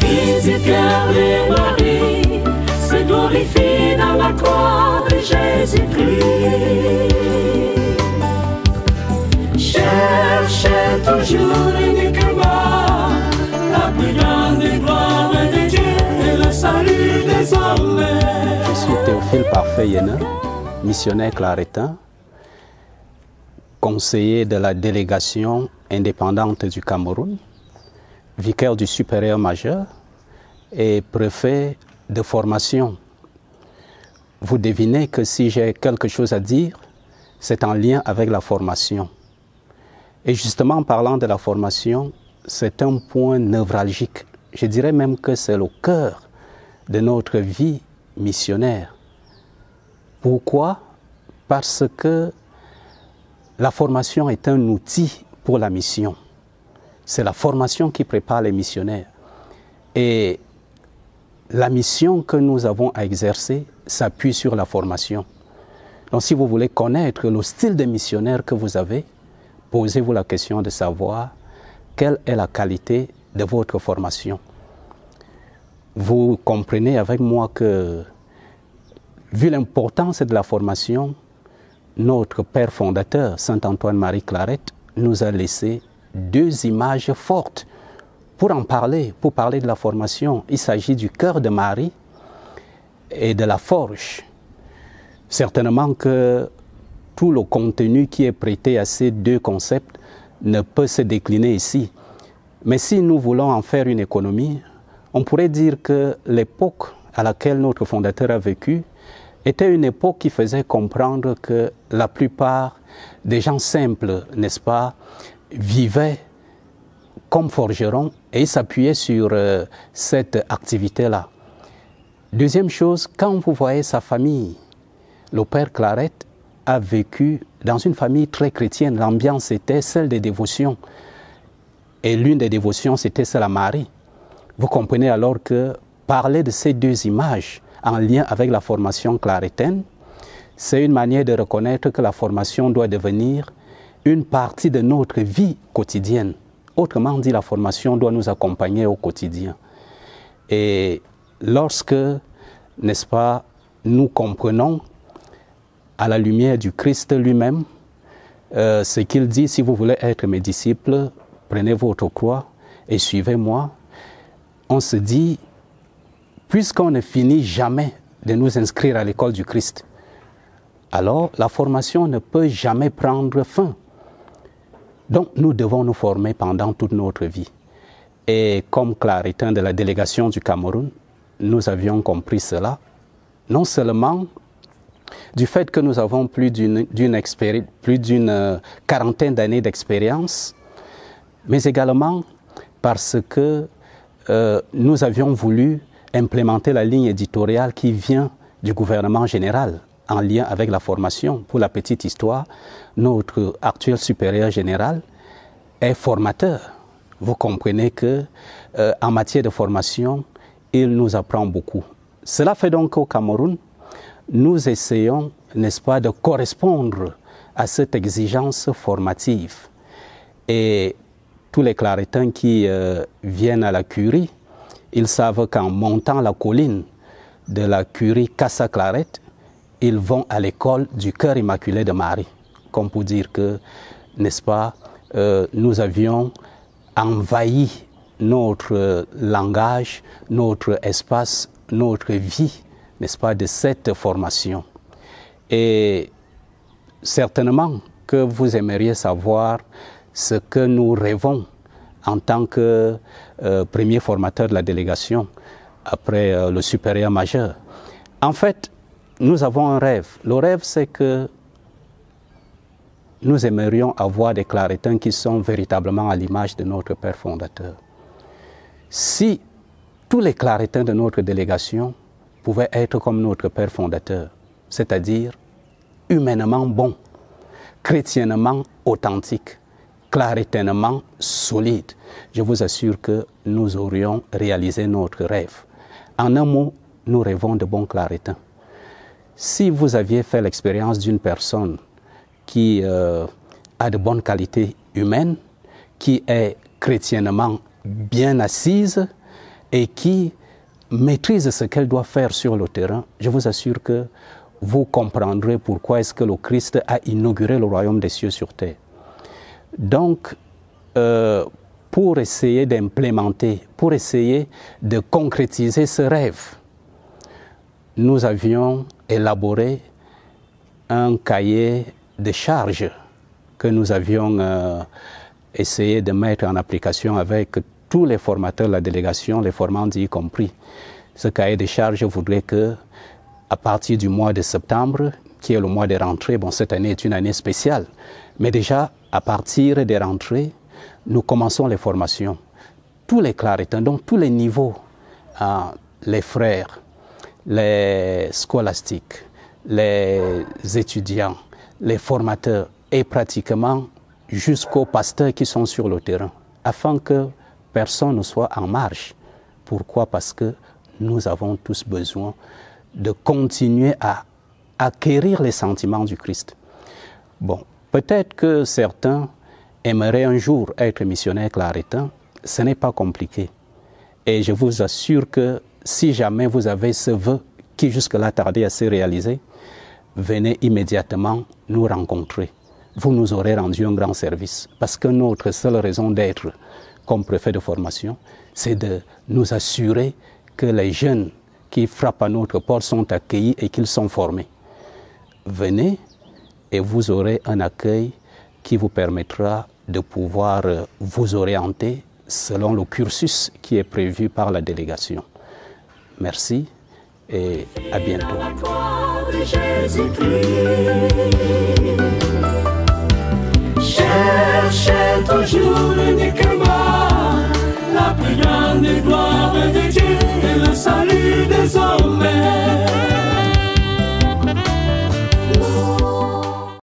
Visiteurs de Marie, se glorifie dans la croix de Jésus-Christ. Cherchez toujours uniquement la plus grande gloire de Dieu et le salut des hommes. Je suis Théophile Parfait-Yénin, missionnaire claretin, conseiller de la délégation indépendante du Cameroun, vicaire du supérieur majeur et préfet de formation. Vous devinez que si j'ai quelque chose à dire, c'est en lien avec la formation. Et justement, en parlant de la formation, c'est un point névralgique. Je dirais même que c'est le cœur de notre vie missionnaire. Pourquoi? Parce que la formation est un outil pour la mission. C'est la formation qui prépare les missionnaires. Et la mission que nous avons à exercer s'appuie sur la formation. Donc si vous voulez connaître le style de missionnaire que vous avez, posez-vous la question de savoir quelle est la qualité de votre formation. Vous comprenez avec moi que, vu l'importance de la formation, notre père fondateur, Saint Antoine-Marie Claret, nous a laissé deux images fortes pour en parler, pour parler de la formation. Il s'agit du cœur de Marie et de la forge. Certainement que tout le contenu qui est prêté à ces deux concepts ne peut se décliner ici. Mais si nous voulons en faire une économie, on pourrait dire que l'époque à laquelle notre fondateur a vécu était une époque qui faisait comprendre que la plupart des gens simples, n'est-ce pas, vivaient comme forgerons et s'appuyaient sur cette activité-là. Deuxième chose, quand vous voyez sa famille, le père Claret a vécu dans une famille très chrétienne. L'ambiance était celle des dévotions. Et l'une des dévotions, c'était celle à Marie. Vous comprenez alors que parler de ces deux images en lien avec la formation clarétaine, c'est une manière de reconnaître que la formation doit devenir une partie de notre vie quotidienne. Autrement dit, la formation doit nous accompagner au quotidien. Et lorsque, n'est-ce pas, nous comprenons à la lumière du Christ lui-même ce qu'il dit: si vous voulez être mes disciples, prenez votre croix et suivez-moi. On se dit, puisqu'on ne finit jamais de nous inscrire à l'école du Christ, alors la formation ne peut jamais prendre fin. Donc nous devons nous former pendant toute notre vie. Et comme claretin de la délégation du Cameroun, nous avions compris cela, non seulement du fait que nous avons plus d'une quarantaine d'années d'expérience, mais également parce que nous avions voulu implémenter la ligne éditoriale qui vient du gouvernement général en lien avec la formation. Pour la petite histoire, notre actuel supérieur général est formateur. Vous comprenez que en matière de formation, il nous apprend beaucoup. Cela fait donc qu'au Cameroun, nous essayons, n'est-ce pas, de correspondre à cette exigence formative. Et tous les claretins qui viennent à la curie, ils savent qu'en montant la colline de la curie Cassa Claret, ils vont à l'école du Cœur Immaculé de Marie. Comme pour dire que, n'est-ce pas, nous avions envahi notre langage, notre espace, notre vie, n'est-ce pas, de cette formation. Et certainement que vous aimeriez savoir ce que nous rêvons en tant que premier formateur de la délégation après le supérieur majeur. En fait, nous avons un rêve. Le rêve, c'est que nous aimerions avoir des claretins qui sont véritablement à l'image de notre père fondateur. Si tous les claretins de notre délégation pouvaient être comme notre père fondateur, c'est-à-dire humainement bons, chrétiennement authentiques, claretainement solides, je vous assure que nous aurions réalisé notre rêve. En un mot, nous rêvons de bons claretins. Si vous aviez fait l'expérience d'une personne qui a de bonnes qualités humaines, qui est chrétiennement bien assise, et qui maîtrise ce qu'elle doit faire sur le terrain, je vous assure que vous comprendrez pourquoi est-ce que le Christ a inauguré le royaume des cieux sur terre. Donc, pour essayer d'implémenter, pour essayer de concrétiser ce rêve, nous avions élaboré un cahier de charges que nous avions essayé de mettre en application avec tous les formateurs de la délégation, les formandis y compris. Ce cahier de charges voudrait que, à partir du mois de septembre, qui est le mois des rentrées, bon, cette année est une année spéciale, mais déjà, à partir des rentrées, nous commençons les formations. Tous les claretins, donc tous les niveaux, les frères, les scolastiques, les étudiants, les formateurs et pratiquement jusqu'aux pasteurs qui sont sur le terrain, afin que personne ne soit en marge. Pourquoi? Parce que nous avons tous besoin de continuer à acquérir les sentiments du Christ. Bon, peut-être que certains aimeraient un jour être missionnaires claretins, ce n'est pas compliqué. Et je vous assure que si jamais vous avez ce vœu qui jusque-là tardait à se réaliser, venez immédiatement nous rencontrer. Vous nous aurez rendu un grand service parce que notre seule raison d'être comme préfet de formation, c'est de nous assurer que les jeunes qui frappent à notre porte sont accueillis et qu'ils sont formés. Venez et vous aurez un accueil qui vous permettra de pouvoir vous orienter selon le cursus qui est prévu par la délégation. Merci et à bientôt. Cherchez toujours uniquement la plus grande gloire de